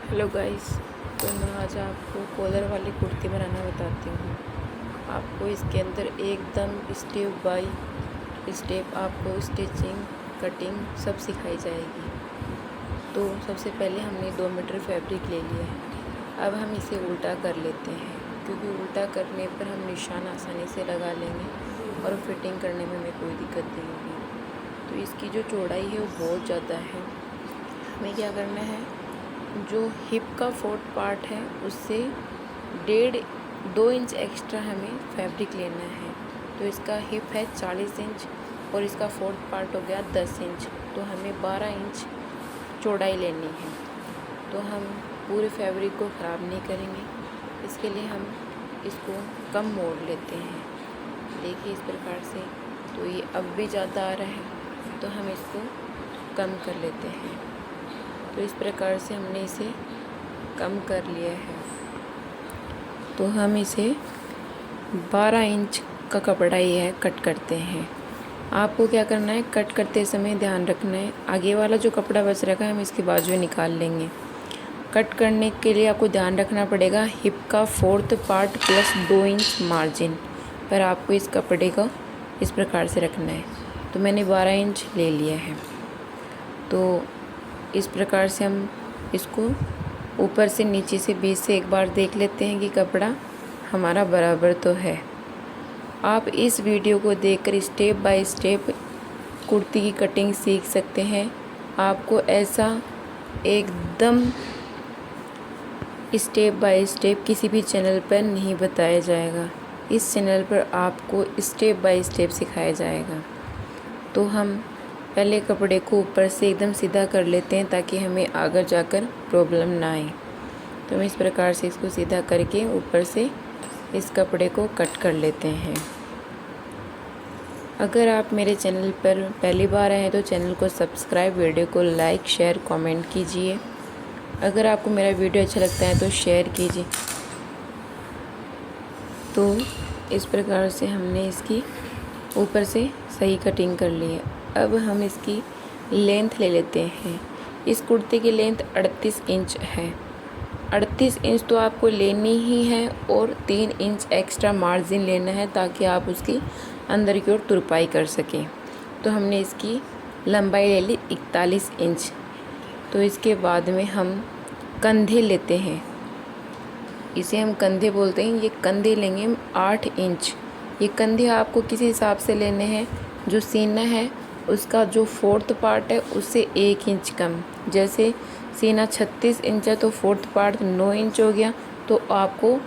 Hello guys. तो मैं आज आपको कॉलर वाली कुर्ती बनाना बताती हूँ। आपको इसके अंदर एकदम स्टेप बाय स्टेप आपको स्टिचिंग, कटिंग सब सिखाई जाएगी। तो सबसे पहले हमने 2 मीटर फैब्रिक ले लिया है। अब हम इसे उल्टा कर लेते हैं, क्योंकि उल्टा करने पर हम निशान आसानी से लगा लेंगे और फिटिंग करने में हमें कोई दिक्कत नहीं होगी। तो इसकी जो चौड़ाई है वो बहुत ज़्यादा है। हमें क्या करना है, जो हिप का फोर्थ पार्ट है उससे 1.5-2 इंच एक्स्ट्रा हमें फैब्रिक लेना है। तो इसका हिप है 40 इंच और इसका फोर्थ पार्ट हो गया 10 इंच। तो हमें 12 इंच चौड़ाई लेनी है। तो हम पूरे फैब्रिक को ख़राब नहीं करेंगे, इसके लिए हम इसको कम मोड़ लेते हैं। देखिए इस प्रकार से। तो ये अब भी ज़्यादा आ रहा है, तो हम इसको कम कर लेते हैं। तो इस प्रकार से हमने इसे कम कर लिया है। तो हम इसे 12 इंच का कपड़ा ही है कट करते हैं। आपको क्या करना है, कट करते समय ध्यान रखना है, आगे वाला जो कपड़ा बच रखा है हम इसकी बाजू निकाल लेंगे। कट करने के लिए आपको ध्यान रखना पड़ेगा हिप का fourth part plus 2 inch margin पर आपको इस कपड़े को इस प्रकार से रखना है। तो मैंने 12 इंच ले लिया है। तो इस प्रकार से हम इसको ऊपर से नीचे से बीच से एक बार देख लेते हैं कि कपड़ा हमारा बराबर तो है। आप इस वीडियो को देखकर स्टेप बाय स्टेप कुर्ती की कटिंग सीख सकते हैं। आपको ऐसा एकदम स्टेप बाय स्टेप किसी भी चैनल पर नहीं बताया जाएगा। इस चैनल पर आपको स्टेप बाय स्टेप सिखाया जाएगा। तो हम पहले कपड़े को ऊपर से एकदम सीधा कर लेते हैं ताकि हमें आगे जाकर प्रॉब्लम ना आए। तो हम इस प्रकार से इसको सीधा करके ऊपर से इस कपड़े को कट कर लेते हैं। अगर आप मेरे चैनल पर पहली बार आए हैं तो चैनल को सब्सक्राइब, वीडियो को लाइक, शेयर, कमेंट कीजिए। अगर आपको मेरा वीडियो अच्छा लगता है तो शेयर कीजिए। तो इस प्रकार से हमने इसकी ऊपर से सही कटिंग कर ली है। अब हम इसकी लेंथ ले लेते हैं। इस कुर्ते की लेंथ 38 इंच है। 38 इंच तो आपको लेनी ही है और 3 इंच एक्स्ट्रा मार्जिन लेना है ताकि आप उसकी अंदर की ओर तुरपाई कर सकें। तो हमने इसकी लंबाई ले ली 41 इंच। तो इसके बाद में हम कंधे लेते हैं, इसे हम कंधे बोलते हैं। ये कंधे लेंगे हम 8 इंच। ये कंधे आपको किसी हिसाब से लेने हैं। जो सीना है उसका जो फोर्थ पार्ट है उससे 1 इंच कम। जैसे सीना 36 इंच है तो फोर्थ पार्ट 9 इंच हो गया। तो आपको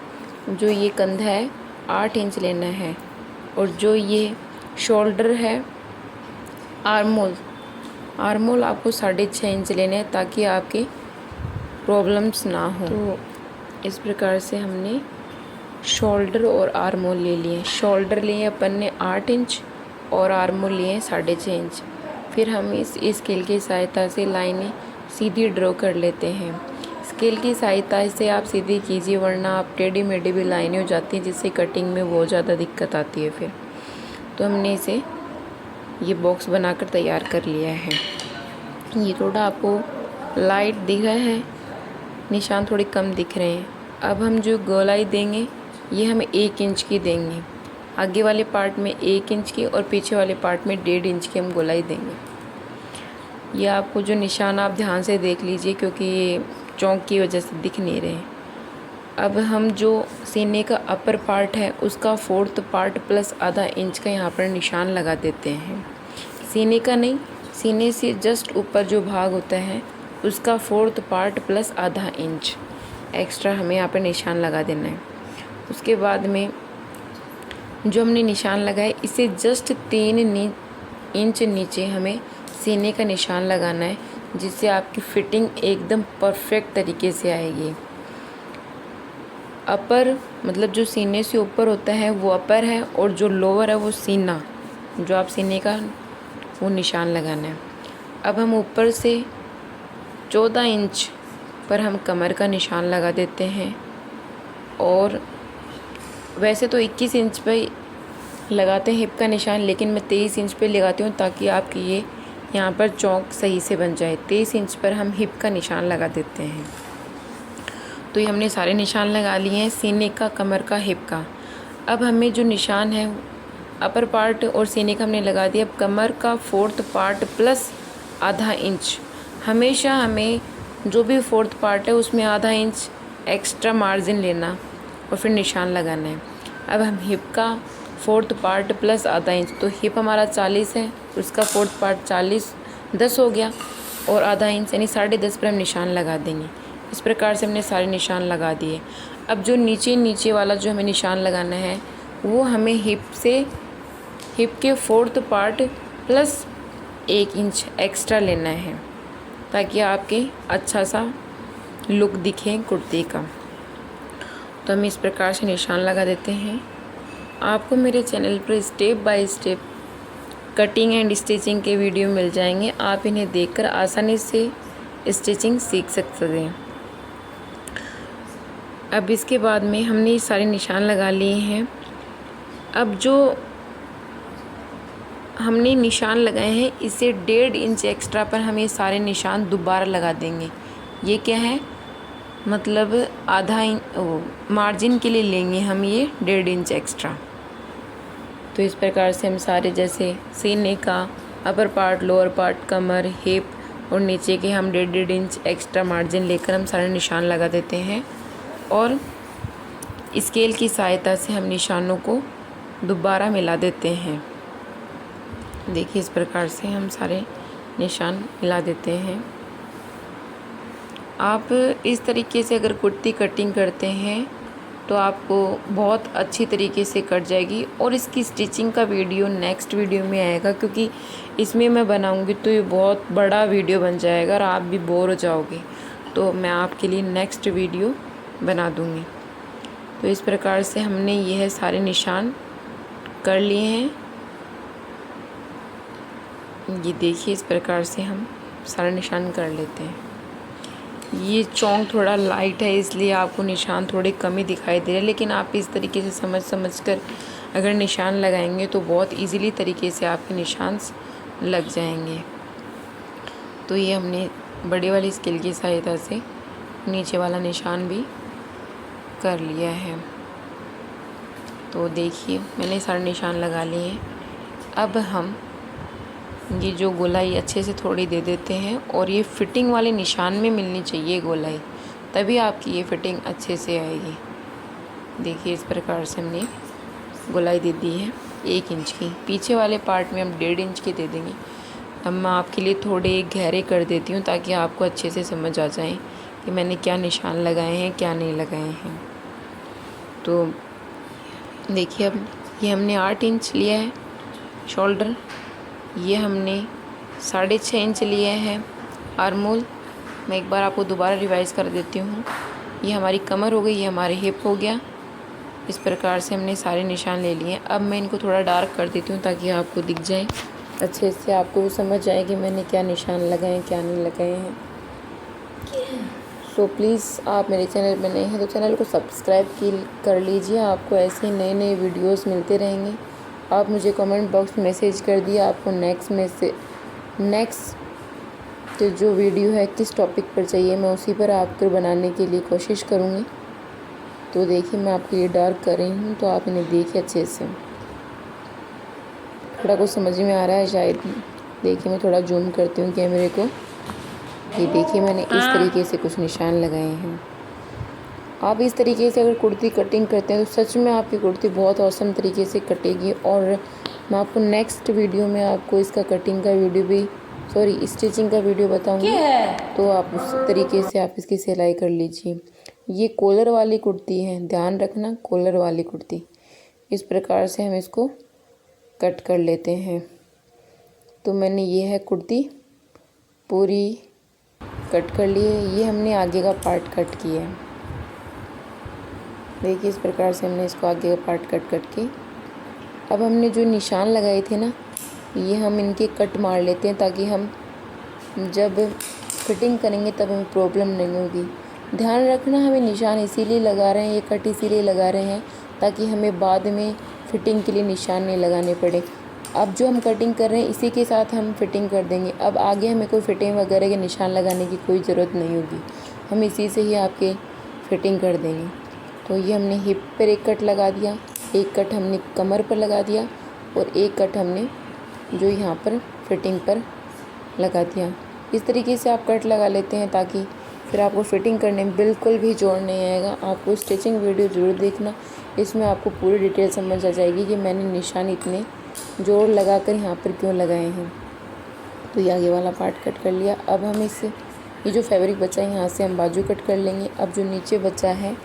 जो ये कंधा है 8 इंच लेना है। और जो ये शोल्डर है, आर्मोल आपको 6.5 इंच लेने हैं ताकि आपकी प्रॉब्लम्स ना हो। तो इस प्रकार से हमने शोल्डर और आर्मोल ले लिए। शोल्डर लिए अपन ने 8 इंच और आर्मोल लिए 6.5 इंच। फिर हम इस स्केल की सहायता से लाइनें सीधी ड्रॉ कर लेते हैं। स्केल की सहायता से आप सीधी कीजिए, वरना आप टेढ़ी मेढ़ी भी लाइनें हो जाती हैं जिससे कटिंग में बहुत ज़्यादा दिक्कत आती है। फिर तो हमने इसे ये बॉक्स बनाकर तैयार कर लिया है। ये थोड़ा आपको लाइट दिख रहा है, निशान थोड़े कम दिख रहे हैं। अब हम जो गोलाई देंगे ये हम 1 इंच की देंगे। आगे वाले पार्ट में 1 इंच की और पीछे वाले पार्ट में 1.5 इंच की हम गोलाई देंगे। ये आपको जो निशान आप ध्यान से देख लीजिए, क्योंकि ये चौक की वजह से दिख नहीं रहे। अब हम जो सीने का अपर पार्ट है उसका फोर्थ पार्ट प्लस आधा इंच का यहाँ पर निशान लगा देते हैं। सीने का नहीं, सीने से जस्ट ऊपर जो भाग होता है उसका फोर्थ पार्ट प्लस आधा इंच एक्स्ट्रा हमें यहाँ पर निशान लगा देना है। उसके बाद में जो हमने निशान लगाए इसे जस्ट 3 इंच नीचे हमें सीने का निशान लगाना है, जिससे आपकी फिटिंग एकदम परफेक्ट तरीके से आएगी। अपर मतलब जो सीने से ऊपर होता है वो अपर है, और जो लोअर है वो सीना, जो आप सीने का वो निशान लगाना है। अब हम ऊपर से 14 इंच पर हम कमर का निशान लगा देते हैं। और वैसे तो 21 इंच पे लगाते हैं हिप का निशान, लेकिन मैं 23 इंच पे लगाती हूँ ताकि आपकी ये यहाँ पर चौक सही से बन जाए। 23 इंच पर हम हिप का निशान लगा देते हैं। तो ये हमने सारे निशान लगा लिए हैं सीने का, कमर का, हिप का। अब हमें जो निशान है अपर पार्ट और सीने का हमने लगा दिया। अब कमर का 4th पार्ट प्लस आधा इंच, हमेशा हमें जो भी 4th पार्ट है उसमें आधा इंच एक्स्ट्रा मार्जिन लेना और फिर निशान लगाना है। अब हम हिप का 4th पार्ट प्लस आधा इंच, तो हिप हमारा 40 है, उसका 4th पार्ट 40 10 हो गया और आधा इंच यानी 10.5 पर हम निशान लगा देंगे। इस प्रकार से हमने सारे निशान लगा दिए। अब जो नीचे वाला जो हमें निशान लगाना है वो हमें हिप के 4th part plus 1 inch extra लेना है ताकि आपके अच्छा सा लुक दिखे कुर्ती का। तो हम इस प्रकार से निशान लगा देते हैं। आपको मेरे चैनल पर step by step cutting and stitching के वीडियो मिल जाएंगे, आप इन्हें देखकर आसानी से स्टिचिंग सीख सकते हैं। अब इसके बाद में हमने ये सारे निशान लगा लिए हैं। अब जो हमने निशान लगाए हैं इसे 1.5 इंच एक्स्ट्रा पर हम ये सारे निशान दोबारा लगा देंगे। ये क्या है, मतलब आधा इंच मार्जिन के लिए लेंगे हम ये 1.5 इंच एक्स्ट्रा। तो इस प्रकार से हम सारे जैसे सीने का अपर पार्ट, लोअर पार्ट, कमर, हिप और नीचे के हम 1.5 इंच एक्स्ट्रा मार्जिन लेकर हम सारे निशान लगा देते हैं और स्केल की सहायता से हम निशानों को दोबारा मिला देते हैं। देखिए इस प्रकार से हम सारे निशान मिला देते हैं। आप इस तरीके से अगर कुर्ती कटिंग करते हैं तो आपको बहुत अच्छी तरीके से कट जाएगी और इसकी स्टिचिंग का वीडियो नेक्स्ट वीडियो में आएगा, क्योंकि इसमें मैं बनाऊंगी तो ये बहुत बड़ा वीडियो बन जाएगा और आप भी बोर हो जाओगे, तो मैं आपके लिए नेक्स्ट वीडियो बना दूंगी। तो इस प्रकार से हमने यह सारे निशान कर लिए हैं। ये देखिए इस प्रकार से हम सारे निशान कर लेते हैं। ये चौंक थोड़ा लाइट है इसलिए आपको निशान थोड़े कम ही दिखाई दे रहे हैं, लेकिन आप इस तरीके से समझ कर अगर निशान लगाएंगे तो बहुत इजीली तरीके से आपके निशान लग जाएंगे। तो ये हमने बड़े वाली स्केल की सहायता से नीचे वाला निशान भी कर लिया है। तो देखिए मैंने सारे निशान लगा लिए हैं। अब हम ये जो गोलाई अच्छे से थोड़ी दे देते हैं और ये फिटिंग वाले निशान में मिलनी चाहिए गोलाई, तभी आपकी ये फिटिंग अच्छे से आएगी। देखिए इस प्रकार से हमने गोलाई दे दी है 1 इंच की। पीछे वाले पार्ट में हम 1.5 इंच की दे देंगे। अब मैं आपके लिए थोड़े गहरे कर देती हूँ ताकि आपको अच्छे से समझ आ जाए कि मैंने क्या निशान लगाए हैं क्या नहीं लगाए हैं। तो देखिए अब ये हमने 8 इंच लिया है शोल्डर, ये हमने 6.5 इंच लिए हैं आर्मोल। मैं एक बार आपको दोबारा रिवाइज़ कर देती हूँ। ये हमारी कमर हो गई, ये हमारे हिप हो गया। इस प्रकार से हमने सारे निशान ले लिए। अब मैं इनको थोड़ा डार्क कर देती हूँ ताकि आपको दिख जाए अच्छे से, आपको समझ आए कि मैंने क्या निशान लगाए हैं क्या नहीं लगाए हैं। सो प्लीज़ आप मेरे चैनल में नए हैं तो चैनल को सब्सक्राइब कर लीजिए, आपको ऐसे नए नए वीडियोस मिलते रहेंगे। आप मुझे कमेंट बॉक्स में मैसेज कर दिया आपको नेक्स्ट जो वीडियो है किस टॉपिक पर चाहिए, मैं उसी पर आपको बनाने के लिए कोशिश करूँगी। तो देखिए मैं आपको ये डार्क कर रही हूँ तो आप इन्हें देखिए अच्छे से, थोड़ा कुछ समझ में आ रहा है शायद। देखिए मैं थोड़ा जूम करती हूँ कैमरे को। ये देखिए मैंने इस तरीके से कुछ निशान लगाए हैं। आप इस तरीके से अगर कुर्ती कटिंग करते हैं तो सच में आपकी कुर्ती बहुत औसम तरीके से कटेगी। और मैं आपको नेक्स्ट वीडियो में आपको इसका कटिंग का वीडियो भी स्टिचिंग का वीडियो बताऊंगी, तो आप उस तरीके से आप इसकी सिलाई कर लीजिए। ये कॉलर वाली कुर्ती है, ध्यान रखना कॉलर वाली कुर्ती। इस प्रकार से हम इसको कट कर लेते हैं। तो मैंने ये है कुर्ती पूरी कट कर ली है। ये हमने आगे का पार्ट कट किया है। देखिए इस प्रकार से हमने इसको आगे का पार्ट कट के अब हमने जो निशान लगाए थे ना, ये हम इनके कट मार लेते हैं ताकि हम जब फिटिंग करेंगे तब हमें प्रॉब्लम नहीं होगी। ध्यान रखना हमें निशान इसीलिए लगा रहे हैं, ये कट इसीलिए लगा रहे हैं ताकि हमें बाद में फ़िटिंग के लिए निशान नहीं लगाने पड़े। अब जो हम कटिंग कर रहे हैं इसी के साथ हम फिटिंग कर देंगे। अब आगे हमें कोई फिटिंग वगैरह के निशान लगाने की कोई ज़रूरत नहीं होगी, हम इसी से ही आपके फिटिंग कर देंगे। तो ये हमने हिप पर एक कट लगा दिया, एक कट हमने कमर पर लगा दिया और एक कट हमने जो यहाँ पर फिटिंग पर लगा दिया। इस तरीके से आप कट लगा लेते हैं ताकि फिर आपको फिटिंग करने में बिल्कुल भी जोड़ नहीं आएगा। आपको स्टिचिंग वीडियो ज़रूर देखना, इसमें आपको पूरी डिटेल समझ आ जाएगी कि मैंने निशान इतने जोड़ लगा कर यहाँ पर क्यों लगाए हैं। तो ये आगे वाला पार्ट कट कर लिया। अब हम इससे ये जो फैब्रिक बचा है यहाँ से हम बाजू कट कर लेंगे। अब जो नीचे बचा है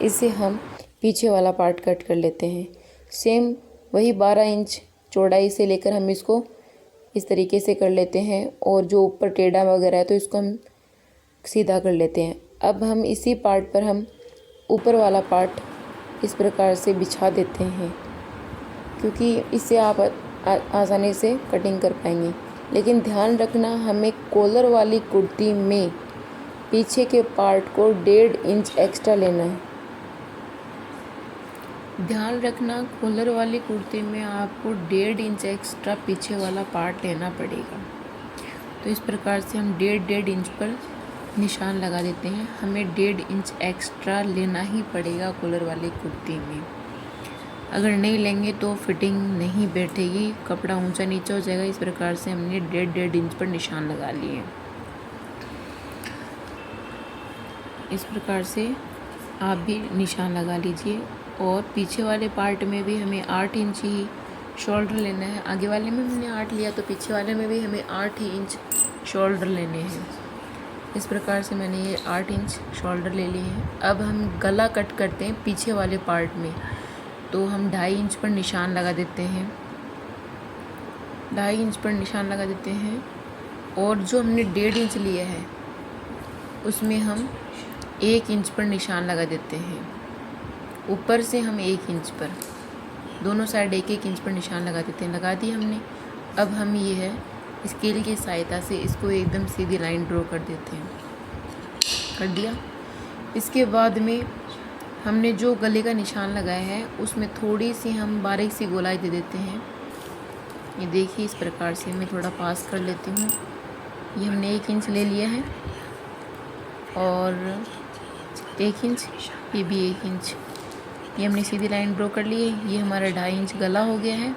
इसे हम पीछे वाला पार्ट कट कर लेते हैं। सेम वही 12 इंच चौड़ाई से लेकर हम इसको इस तरीके से कर लेते हैं और जो ऊपर टेढ़ा वगैरह है तो इसको हम सीधा कर लेते हैं। अब हम इसी पार्ट पर हम ऊपर वाला पार्ट इस प्रकार से बिछा देते हैं, क्योंकि इससे आप आसानी से कटिंग कर पाएंगे। लेकिन ध्यान रखना, हमें कॉलर वाली कुर्ती में पीछे के पार्ट को 1.5 इंच एक्स्ट्रा लेना है। ध्यान रखना, कॉलर वाली कुर्ती में आपको 1.5 इंच एक्स्ट्रा पीछे वाला पार्ट लेना पड़ेगा। तो इस प्रकार से हम 1.5 इंच पर निशान लगा देते हैं। हमें 1.5 इंच एक्स्ट्रा लेना ही पड़ेगा कॉलर वाली कुर्ती में। अगर नहीं लेंगे तो फिटिंग नहीं बैठेगी, कपड़ा ऊंचा नीचा हो जाएगा। इस प्रकार से हमने 1.5 इंच पर निशान लगा लिए। इस प्रकार से आप भी निशान लगा लीजिए। और पीछे वाले पार्ट में भी हमें 8 इंच ही शोल्डर लेना है। आगे वाले में हमने 8 लिया तो पीछे वाले में भी हमें 8 ही इंच शोल्डर लेने हैं। इस प्रकार से मैंने ये 8 इंच शोल्डर ले लिए हैं। अब हम गला कट करते हैं पीछे वाले पार्ट में, तो हम 2.5 इंच पर निशान लगा देते हैं। 2.5 इंच पर निशान लगा देते हैं और जो हमने 1.5 इंच लिया है उसमें हम 1 इंच पर निशान लगा देते हैं। ऊपर से हम 1 इंच पर, दोनों साइड 1-1 इंच पर निशान लगा देते हैं। लगा दिया हमने। अब हम ये है स्केल की सहायता से इसको एकदम सीधी लाइन ड्रॉ कर देते हैं। कर दिया। इसके बाद में हमने जो गले का निशान लगाया है उसमें थोड़ी सी हम बारीक सी गोलाई दे देते हैं। ये देखिए, इस प्रकार से मैं थोड़ा पास कर लेती हूँ। ये हमने 1 इंच ले लिया है और 1 इंच, ये भी 1 इंच। ये हमने सीधी लाइन ड्रॉ कर ली है। ये हमारा 2.5 इंच गला हो गया है।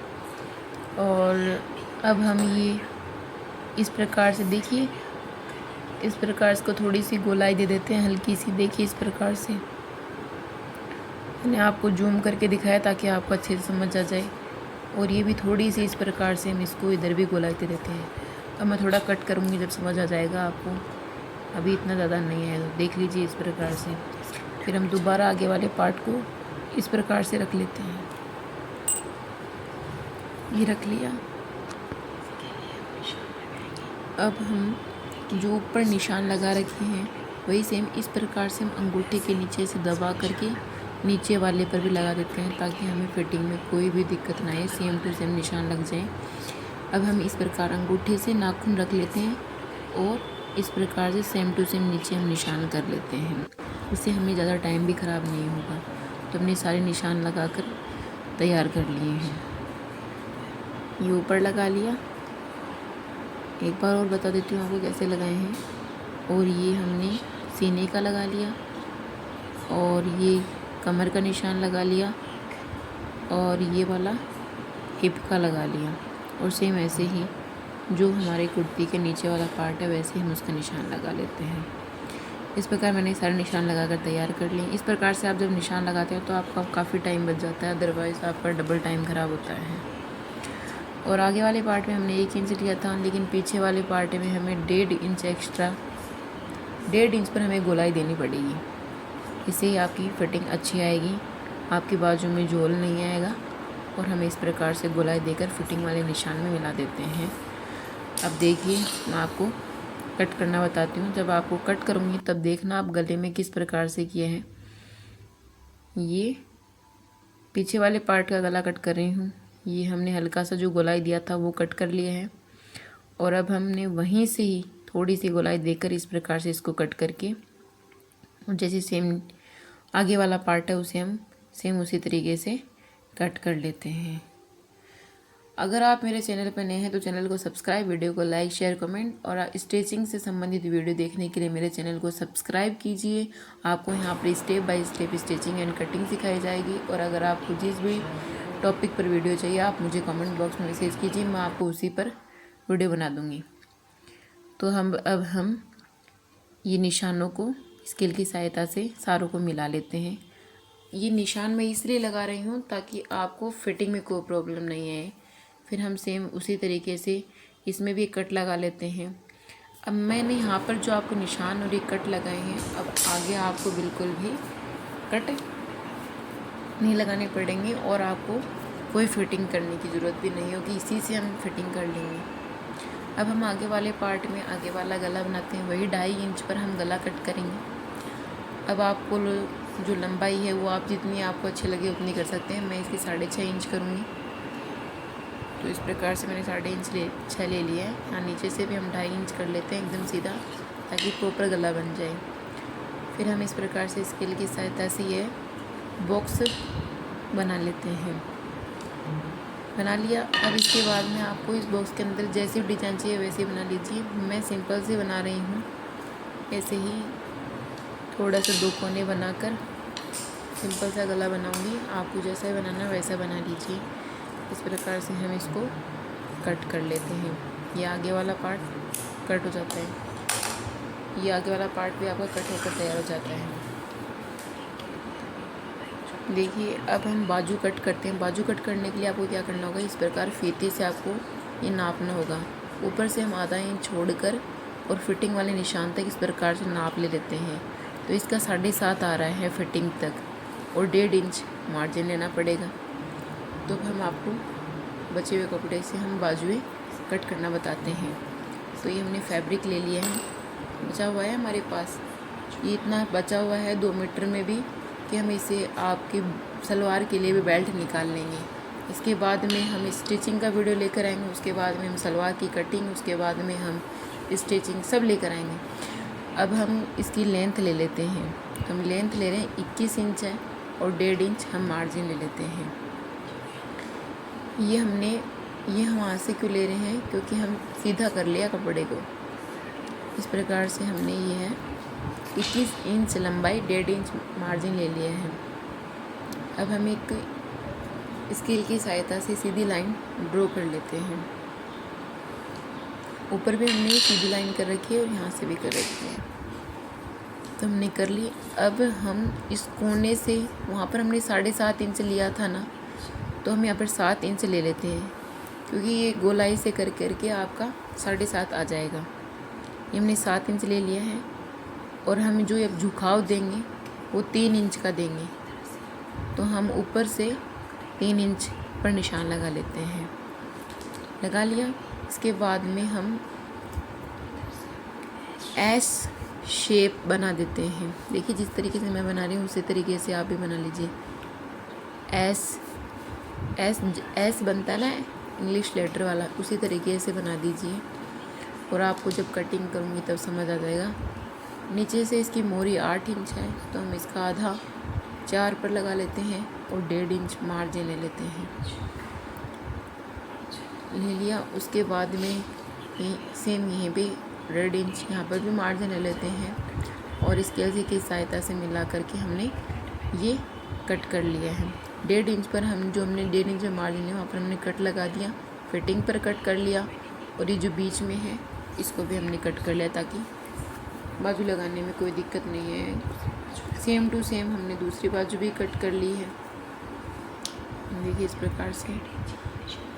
और अब हम ये इस प्रकार से, देखिए इस प्रकार इसको थोड़ी सी गोलाई दे देते हैं, हल्की सी। देखिए इस प्रकार से मैंने आपको जूम करके दिखाया ताकि आपको अच्छे से समझ आ जाए। और ये भी थोड़ी सी इस प्रकार से हम इसको इधर भी गोलाई दे देते हैं। अब मैं थोड़ा कट करूँगी, जब समझ आ जाएगा आपको। अभी इतना ज़्यादा नहीं है, तो देख लीजिए इस प्रकार से। फिर हम दोबारा आगे वाले पार्ट को इस प्रकार से रख लेते हैं। ये रख लिया। अब हम जो ऊपर निशान लगा रखे हैं वही सेम इस प्रकार से हम अंगूठे के नीचे से दबा करके नीचे वाले पर भी लगा देते हैं, ताकि हमें फिटिंग में कोई भी दिक्कत ना आए, सेम टू सेम निशान लग जाए। अब हम इस प्रकार अंगूठे से नाखून रख लेते हैं और इस प्रकार से सेम टू सेम नीचे हम निशान कर लेते हैं। इससे हमें ज़्यादा टाइम भी ख़राब नहीं होगा। तो हमने सारे निशान लगा कर तैयार कर लिए हैं। ये ऊपर लगा लिया। एक बार और बता देती हूँ आपको कैसे लगाए हैं। और ये हमने सीने का लगा लिया और ये कमर का निशान लगा लिया और ये वाला हिप का लगा लिया। और सेम ऐसे ही जो हमारे कुर्ती के नीचे वाला पार्ट है वैसे हम उसका निशान लगा लेते हैं। इस प्रकार मैंने सारे निशान लगाकर तैयार कर लिए। इस प्रकार से आप जब निशान लगाते हैं तो आपका काफ़ी टाइम बच जाता है, अदरवाइज़ आपका डबल टाइम ख़राब होता है। और आगे वाले पार्ट में हमने 1 इंच लिया था, लेकिन पीछे वाले पार्ट में हमें 1.5 इंच एक्स्ट्रा, 1.5 इंच पर हमें गोलाई देनी पड़ेगी। इससे ही आपकी फिटिंग अच्छी आएगी, आपकी बाजू में झोल नहीं आएगा। और हमें इस प्रकार से गोलाई देकर फिटिंग वाले निशान में मिला देते हैं। अब देखिए, मैं आपको कट करना बताती हूँ। जब आपको कट करूँगी तब देखना आप गले में किस प्रकार से किए हैं। ये पीछे वाले पार्ट का गला कट कर रही हूँ। ये हमने हल्का सा जो गोलाई दिया था वो कट कर लिया है। और अब हमने वहीं से ही थोड़ी सी गोलाई देकर इस प्रकार से इसको कट करके, और जैसे सेम आगे वाला पार्ट है उसे हम सेम उसी तरीके से कट कर लेते हैं। अगर आप मेरे चैनल पर नए हैं तो चैनल को सब्सक्राइब, वीडियो को लाइक, शेयर, कमेंट और स्टिचिंग से संबंधित वीडियो देखने के लिए मेरे चैनल को सब्सक्राइब कीजिए। आपको यहाँ पर step by step stitching and cutting सिखाई जाएगी। और अगर आपको जिस भी टॉपिक पर वीडियो चाहिए आप मुझे कमेंट बॉक्स में मैसेज कीजिए, मैं आपको उसी पर वीडियो बना दूँगी। तो अब हम ये निशानों को स्केल की सहायता से सारों को मिला लेते हैं। ये निशान मैं इसलिए लगा रही हूँ ताकि आपको फिटिंग में कोई प्रॉब्लम नहीं आए। फिर हम सेम उसी तरीके से इसमें भी कट लगा लेते हैं। अब मैंने यहाँ पर जो आपको निशान और ये कट लगाए हैं, अब आगे आपको बिल्कुल भी कट नहीं लगाने पड़ेंगे और आपको कोई फिटिंग करने की ज़रूरत भी नहीं होगी, इसी से हम फिटिंग कर लेंगे। अब हम आगे वाले पार्ट में आगे वाला गला बनाते हैं, वही 2.5 इंच पर हम गला कट करेंगे। अब आपको जो लंबाई है वो आप जितनी आपको अच्छी लगे उतनी कर सकते हैं। मैं इसकी 6.5 इंच करूँगी। तो इस प्रकार से मैंने 6.5 ले लिया है। यहाँ नीचे से भी हम 2.5 इंच कर लेते हैं एकदम सीधा, ताकि प्रॉपर गला बन जाए। फिर हम इस प्रकार से स्केल की सहायता से ये बॉक्स बना लेते हैं। बना लिया। अब इसके बाद में आपको इस बॉक्स के अंदर जैसी डिज़ाइन चाहिए वैसे बना लीजिए। मैं सिंपल से बना रही हूँ, ऐसे ही थोड़ा सा 2 कोने बनाकर सिंपल सा गला बनाऊंगी। आपको जैसा बनाना वैसा बना लीजिए। इस प्रकार से हम इसको कट कर लेते हैं। ये आगे वाला पार्ट कट हो जाता है, ये आगे वाला पार्ट भी आपका कट होकर तैयार हो जाता है। देखिए अब हम बाजू कट करते हैं। बाजू कट करने के लिए आपको क्या करना होगा, इस प्रकार फीते से आपको ये नापना होगा। ऊपर से हम आधा इंच छोड़कर और फिटिंग वाले निशान तक इस प्रकार से नाप ले लेते हैं। तो इसका 7.5 आ रहा है फिटिंग तक, और 1.5 इंच मार्जिन लेना पड़ेगा। तो हम आपको बचे हुए कपड़े से हम बाजुएं कट करना बताते हैं। तो ये हमने फैब्रिक ले लिया है, बचा हुआ है हमारे पास। ये इतना बचा हुआ है 2 मीटर में भी कि हम इसे आपकी सलवार के लिए भी बेल्ट निकाल लेंगे। इसके बाद में हम स्टिचिंग का वीडियो लेकर आएंगे, उसके बाद में हम सलवार की कटिंग, उसके बाद में हम स्टिचिंग सब लेकर आएंगे। अब हम इसकी लेंथ ले लेते हैं। हम लेंथ ले रहे हैं 21 इंच है, और 1.5 इंच हम मार्जिन ले लेते हैं। ये हम वहाँ से क्यों ले रहे हैं, क्योंकि हम सीधा कर लिया कपड़े को। इस प्रकार से हमने ये है 21 इंच लंबाई, 1.5 इंच मार्जिन ले लिया है। अब हम एक स्केल की सहायता से सीधी लाइन ड्रॉ कर लेते हैं। ऊपर भी हमने सीधी लाइन कर रखी है और यहाँ से भी कर रखी है, तो हमने कर ली। अब हम इस कोने से, वहाँ पर हमने 7.5 इंच लिया था ना, तो हम यहाँ पर 7 इंच ले लेते हैं, क्योंकि ये गोलाई से कर करके आपका 7.5 आ जाएगा। ये हमने 7 इंच ले लिया है, और हम जो अब झुकाव देंगे वो 3 इंच का देंगे। तो हम ऊपर से 3 इंच पर निशान लगा लेते हैं। लगा लिया। इसके बाद में हम एस शेप बना देते हैं। देखिए जिस तरीके से मैं बना रही हूँ उसी तरीके से आप भी बना लीजिए। एस बनता है ना इंग्लिश लेटर वाला, उसी तरीके से बना दीजिए। और आपको जब कटिंग करूँगी तब समझ आ जाएगा। नीचे से इसकी मोरी 8 इंच है, तो हम इसका आधा 4 पर लगा लेते हैं और 1.5 इंच मार्जिन ले लेते हैं। ले लिया। उसके बाद में सेम यहीं पे 1.5 इंच यहाँ पर भी मार्जिन ले लेते हैं, और स्केल की सहायता से मिला करके हमने ये कट कर लिया है। 1.5 इंच पर हम जो हमने 1.5 इंच में मार्जिन है वहाँ पर हमने कट लगा दिया, फिटिंग पर कट कर लिया। और ये जो बीच में है इसको भी हमने कट कर लिया, ताकि बाजू लगाने में कोई दिक्कत नहीं है। सेम टू सेम हमने दूसरी बाजू भी कट कर ली है। देखिए इस प्रकार से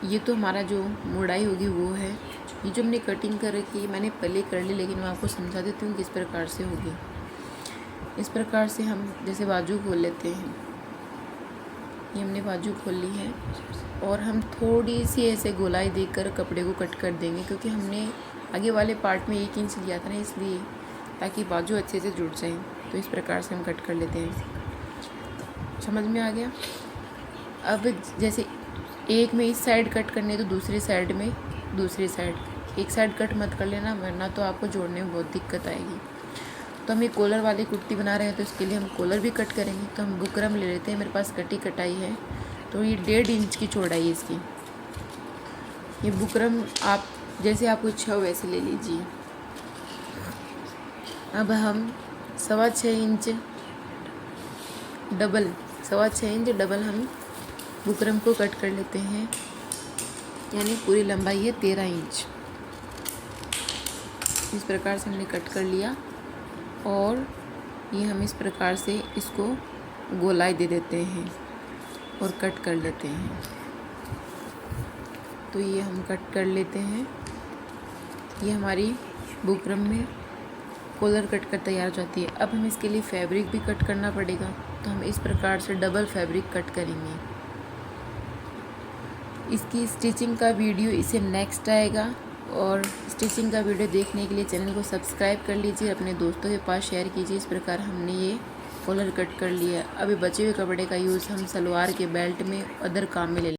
ये तो हमारा जो मोड़ाई होगी वो है। ये जो हमने कटिंग कर रखी है मैंने पहले कर ली, लेकिन मैं आपको समझा देती हूँ किस प्रकार से होगी। इस प्रकार से हम जैसे बाजू खोल लेते हैं, ये हमने बाजू खोल ली है, और हम थोड़ी सी ऐसे गोलाई देकर कपड़े को कट कर देंगे, क्योंकि हमने आगे वाले पार्ट में 1 इंच लिया था ना, इसलिए, ताकि बाजू अच्छे से जुड़ जाए। तो इस प्रकार से हम कट कर लेते हैं। समझ में आ गया। अब जैसे एक में इस साइड कट करने तो दूसरी साइड में दूसरी साइड, एक साइड कट मत कर लेना, वरना तो आपको जोड़ने में बहुत दिक्कत आएगी। तो हम ये कॉलर वाली कुर्ती बना रहे हैं, तो इसके लिए हम कॉलर भी कट करेंगे। तो हम बुकरम ले लेते हैं, मेरे पास कटी कटाई है, तो ये 1.5 इंच की चौड़ाई है इसकी। ये बुकरम आप जैसे आपको इच्छा हो वैसे ले लीजिए। अब हम 6.25 इंच डबल 6.25 इंच डबल हम बुकरम को कट कर लेते हैं, यानी पूरी लंबाई है 13 इंच। इस प्रकार से हमने कट कर लिया और ये हम इस प्रकार से इसको गोलाई दे देते हैं और कट कर लेते हैं। तो ये हम कट कर लेते हैं। ये हमारी बुकरम में कॉलर कट कर तैयार हो जाती है। अब हम इसके लिए फैब्रिक भी कट करना पड़ेगा, तो हम इस प्रकार से डबल फैब्रिक कट करेंगे। इसकी स्टिचिंग का वीडियो इसे नेक्स्ट आएगा, और स्टिचिंग का वीडियो देखने के लिए चैनल को सब्सक्राइब कर लीजिए, अपने दोस्तों के पास शेयर कीजिए। इस प्रकार हमने ये कॉलर कट कर लिया। अभी बचे हुए कपड़े का यूज़ हम सलवार के बेल्ट में अदर काम में ले